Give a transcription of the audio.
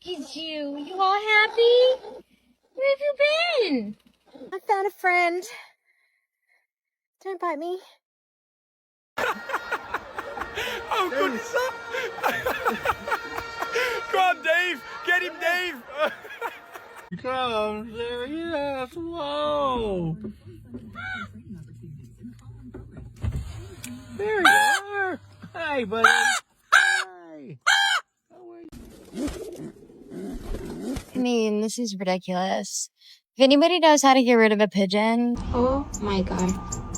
Look at you. You all happy? Where have you been? I found a friend. Don't bite me. Oh, good stuff. Go on, Dave. Get him, Dave. Come, there he is. Whoa. There you are. Hey, buddy. Hi. I mean, this is ridiculous. If anybody knows how to get rid of a pigeon... Oh my god.